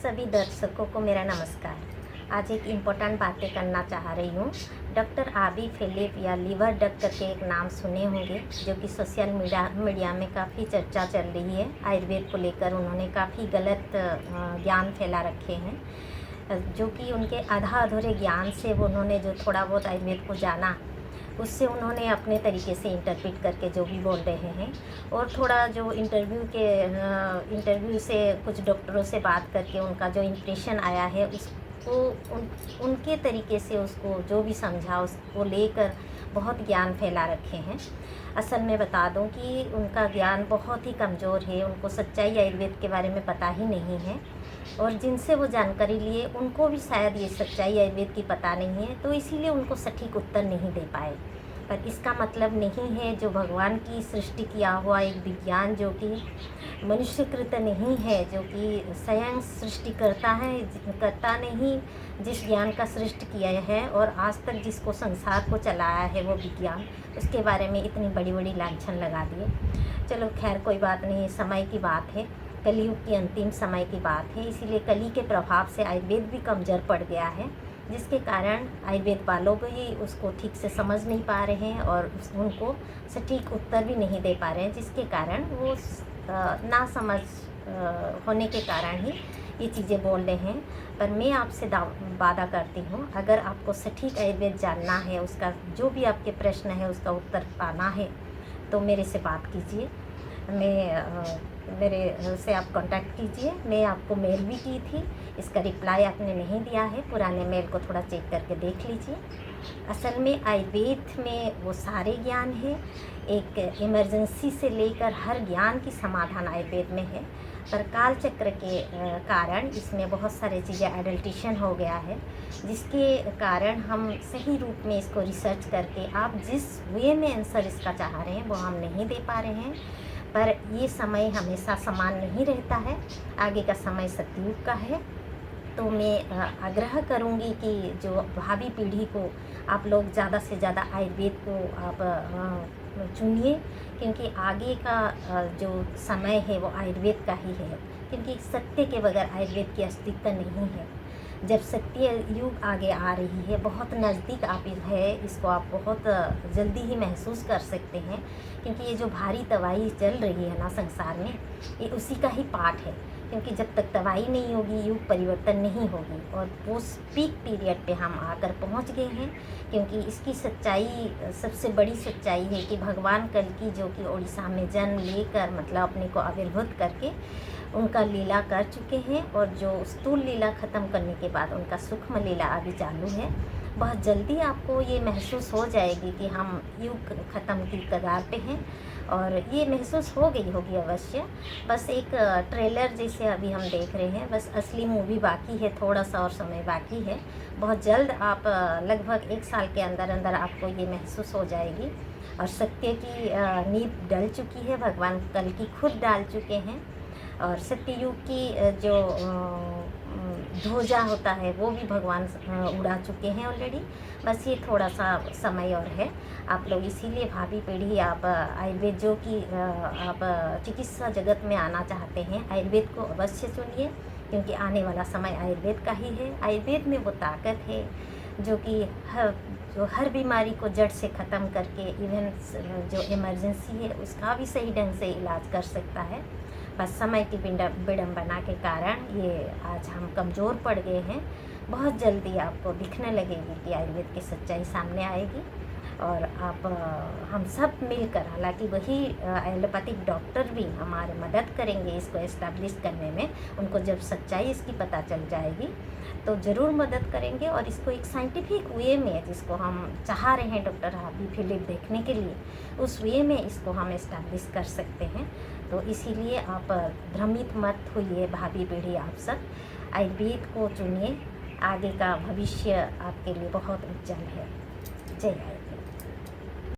सभी दर्शकों को मेरा नमस्कार। आज एक इम्पोर्टेंट बातें करना चाह रही हूँ। डॉक्टर आबी फिलिप या लीवर डॉक्टर के एक नाम सुने होंगे, जो कि सोशल मीडिया में काफ़ी चर्चा चल रही है। आयुर्वेद को लेकर उन्होंने काफ़ी गलत ज्ञान फैला रखे हैं, जो कि उनके आधा अधूरे ज्ञान से वो उन्होंने जो थोड़ा बहुत आयुर्वेद को जाना, उससे उन्होंने अपने तरीके से इंटरप्रेट करके जो भी बोल रहे हैं, और थोड़ा जो इंटरव्यू से कुछ डॉक्टरों से बात करके उनका जो इम्प्रेशन आया है उसको उनके तरीके से उसको जो भी समझा उसको लेकर बहुत ज्ञान फैला रखे हैं। असल में बता दूं कि उनका ज्ञान बहुत ही कमज़ोर है, उनको सच्चाई आयुर्वेद के बारे में पता ही नहीं है, और जिनसे वो जानकारी लिए उनको भी शायद ये सच्चाई आयुर्वेद की पता नहीं है, तो इसीलिए उनको सटीक उत्तर नहीं दे पाए। पर इसका मतलब नहीं है जो भगवान की सृष्टि किया हुआ एक विज्ञान जो कि मनुष्यकृत नहीं है, जो कि स्वयं सृष्टि करता नहीं, जिस ज्ञान का सृष्टि किया है और आज तक जिसको संसार को चलाया है वो विज्ञान, उसके बारे में इतनी बड़ी बड़ी लांछन लगा दिए। चलो खैर कोई बात नहीं, समय की बात है, कलियुग की अंतिम समय की बात है, इसीलिए कली के प्रभाव से आयुर्वेद भी कमज़ोर पड़ गया है, जिसके कारण आयुर्वेद वालों भी उसको ठीक से समझ नहीं पा रहे हैं और उनको सटीक उत्तर भी नहीं दे पा रहे हैं, जिसके कारण वो ना समझ होने के कारण ही ये चीज़ें बोल रहे हैं। पर मैं आपसे वादा करती हूँ, अगर आपको सटीक आयुर्वेद जानना है, उसका जो भी आपके प्रश्न है उसका उत्तर पाना है, तो मेरे से बात कीजिए। मेरे से आप कांटेक्ट कीजिए। मैं आपको मेल भी की थी, इसका रिप्लाई आपने नहीं दिया है, पुराने मेल को थोड़ा चेक करके देख लीजिए। असल में आयुर्वेद में वो सारे ज्ञान है, एक इमरजेंसी से लेकर हर ज्ञान की समाधान आयुर्वेद में है, पर काल चक्र के कारण इसमें बहुत सारी चीज़ें एडल्टेशन हो गया है, जिसके कारण हम सही रूप में इसको रिसर्च करके आप जिस वे में आंसर इसका चाह रहे हैं वो हम नहीं दे पा रहे हैं। पर ये समय हमेशा समान नहीं रहता है, आगे का समय सतयुग का है, तो मैं आग्रह करूँगी कि जो भावी पीढ़ी को आप लोग ज़्यादा से ज़्यादा आयुर्वेद को आप चुनिए, क्योंकि आगे का जो समय है वो आयुर्वेद का ही है, क्योंकि सत्य के बगैर आयुर्वेद की अस्तित्व नहीं है। जब सत्य युग आगे आ रही है, बहुत नज़दीक आप है, इसको आप बहुत जल्दी ही महसूस कर सकते हैं, क्योंकि ये जो भारी तबाही चल रही है ना संसार में, ये उसी का ही पार्ट है, क्योंकि जब तक तबाही नहीं होगी युग परिवर्तन नहीं होगी, और वो पीक पीरियड पे हम आकर पहुंच गए हैं। क्योंकि इसकी सच्चाई, सबसे बड़ी सच्चाई है कि भगवान कल्कि जो कि उड़ीसा में जन्म लेकर मतलब अपने को आविर्भूत करके उनका लीला कर चुके हैं, और जो स्थूल लीला ख़त्म करने के बाद उनका सूक्ष्म लीला अभी चालू है। बहुत जल्दी आपको ये महसूस हो जाएगी कि हम युग ख़त्म की कगार पे हैं, और ये महसूस हो गई होगी अवश्य। बस एक ट्रेलर जैसे अभी हम देख रहे हैं, बस असली मूवी बाकी है, थोड़ा सा और समय बाकी है। बहुत जल्द आप लगभग 1 साल के अंदर अंदर आपको ये महसूस हो जाएगी, और सत्य की नींव डल चुकी है, भगवान कल्कि खुद डाल चुके हैं, और सत्ययुग की जो ध्वजा होता है वो भी भगवान उड़ा चुके हैं ऑलरेडी। बस ये थोड़ा सा समय और है। आप लोग इसीलिए भावी पीढ़ी आप आयुर्वेद जो कि आप चिकित्सा जगत में आना चाहते हैं, आयुर्वेद को अवश्य चुनिए, क्योंकि आने वाला समय आयुर्वेद का ही है। आयुर्वेद में वो ताकत है जो कि हर बीमारी को जड़ से ख़त्म करके इवन जो इमरजेंसी है उसका भी सही ढंग से इलाज कर सकता है। बस समय की विडम्बना के कारण ये आज हम कमज़ोर पड़ गए हैं। बहुत जल्दी आपको दिखने लगेगी कि आयुर्वेद की सच्चाई सामने आएगी, और आप हम सब मिलकर, हालांकि वही एलोपैथिक डॉक्टर भी हमारे मदद करेंगे इसको एस्टैब्लिश करने में। उनको जब सच्चाई इसकी पता चल जाएगी तो ज़रूर मदद करेंगे, और इसको एक साइंटिफिक वे में, जिसको हम चाह रहे हैं डॉक्टर आबी फिलिप देखने के लिए, उस वे में इसको हम एस्टैब्लिश कर सकते हैं। तो इसीलिए आप भ्रमित मत होइए, भावी पीढ़ी आप सब आयुर्वेद को चुनिए, आगे का भविष्य आपके लिए बहुत उज्जवल है। जय आयुर्वेद।